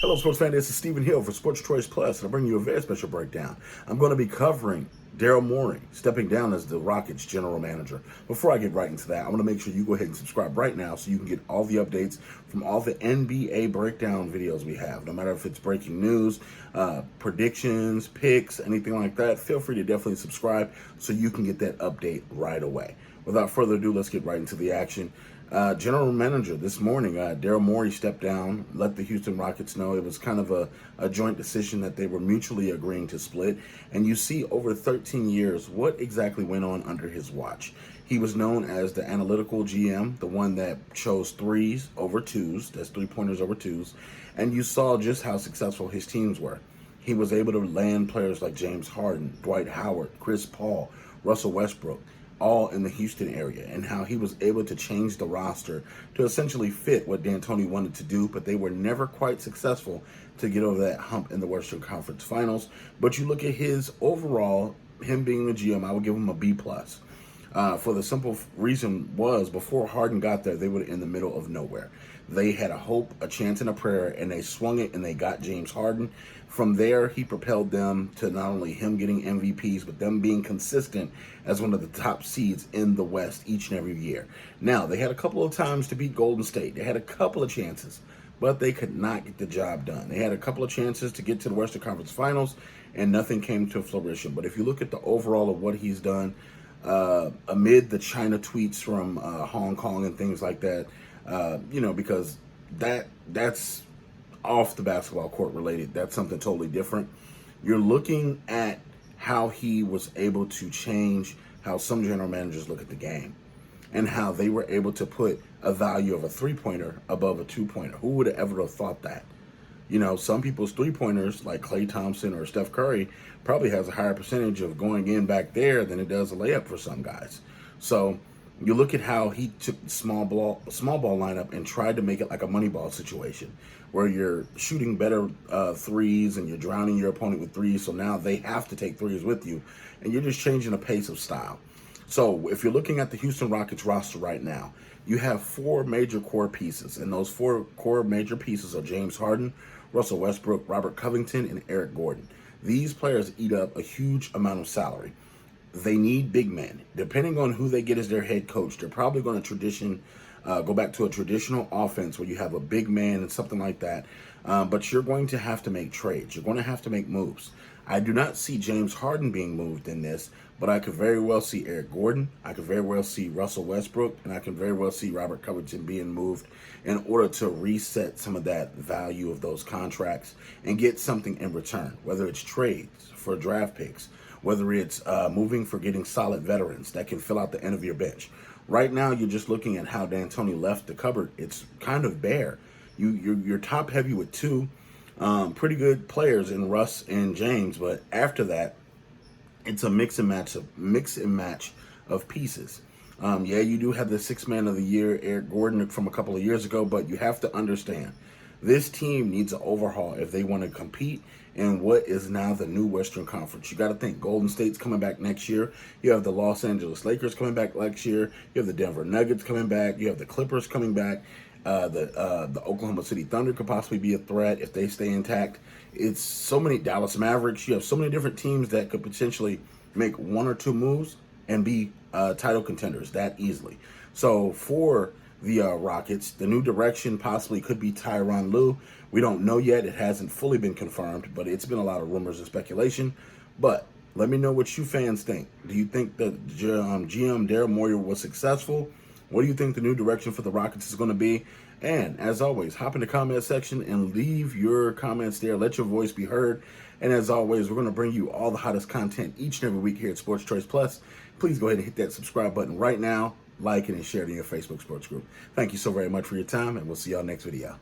Hello, sports fan. This is Stephen Hill for Sports Choice Plus, and I'm bringing you a very special breakdown. I'm going to be covering Daryl Morey stepping down as the Rockets general manager. Before I get right into that, I want to make sure you go ahead and subscribe right now so you can get all the updates from all the NBA breakdown videos we have. No matter if it's breaking news, predictions, picks, anything like that, feel free to definitely subscribe so you can get that update right away. Without further ado, let's get right into the action. General manager this morning, Daryl Morey stepped down, let the Houston Rockets know it was kind of a joint decision that they were mutually agreeing to split. And you see over 13 years what exactly went on under his watch. He was known as the analytical GM, the one that chose threes over twos, that's 3-pointers over twos. And you saw just how successful his teams were. He was able to land players like James Harden, Dwight Howard, Chris Paul, Russell Westbrook, all in the Houston area, and how he was able to change the roster to essentially fit what D'Antoni wanted to do, but they were never quite successful to get over that hump in the Western Conference Finals. But you look at his overall, him being the GM, I would give him a B+. For the simple reason was before Harden got there, they were in the middle of nowhere. They had a hope, a chance, and a prayer, and they swung it, and they got James Harden. From there, he propelled them to not only him getting MVPs, but them being consistent as one of the top seeds in the West each and every year. Now, they had a couple of times to beat Golden State. They had a couple of chances, but they could not get the job done. They had a couple of chances to get to the Western Conference Finals, and nothing came to fruition. But if you look at the overall of what he's done, amid the China tweets from Hong Kong and things like that, because that's off the basketball court related. That's something totally different. You're looking at how he was able to change how some general managers look at the game and how they were able to put a value of a 3-pointer above a 2-pointer. Who would have ever have thought that? Some people's 3-pointers, like Klay Thompson or Steph Curry, probably has a higher percentage of going in back there than it does a layup for some guys. So you look at how he took the small ball lineup and tried to make it like a money ball situation where you're shooting better threes and you're drowning your opponent with threes. So now they have to take threes with you, and you're just changing the pace of style. So if you're looking at the Houston Rockets roster right now, you have 4 major core pieces, and those 4 core major pieces are James Harden, Russell Westbrook, Robert Covington, and Eric Gordon. These players eat up a huge amount of salary. They need big men. Depending on who they get as their head coach, they're probably going to go back to a traditional offense where you have a big man and something like that. But you're going to have to make trades. You're going to have to make moves. I do not see James Harden being moved in this, but I could very well see Eric Gordon. I could very well see Russell Westbrook, and I can very well see Robert Covington being moved in order to reset some of that value of those contracts and get something in return, whether it's trades for draft picks, whether it's moving for getting solid veterans that can fill out the end of your bench. Right now, you're just looking at how D'Antoni left the cupboard. It's kind of bare. You're top heavy with 2 pretty good players in Russ and James, but after that, it's a mix and match of pieces. You do have the 6th man of the year, Eric Gordon, from a couple of years ago, but you have to understand this team needs an overhaul if they want to compete in what is now the new Western Conference. You got to think Golden State's coming back next year. You have the Los Angeles Lakers coming back next year. You have the Denver Nuggets coming back. You have the Clippers coming back. The Oklahoma City Thunder could possibly be a threat if they stay intact. It's so many Dallas Mavericks. You have so many different teams that could potentially make 1 or 2 moves and be title contenders that easily. So for the Rockets, the new direction possibly could be Tyronn Lue. We don't know yet. It hasn't fully been confirmed, but it's been a lot of rumors and speculation. But let me know what you fans think. Do you think that GM Daryl Morey was successful? What do you think the new direction for the Rockets is going to be? And as always, hop in the comment section and leave your comments there. Let your voice be heard. And as always, we're going to bring you all the hottest content each and every week here at Sports Choice Plus. Please go ahead and hit that subscribe button right now. Like it and share it in your Facebook sports group. Thank you so very much for your time, and we'll see y'all next video.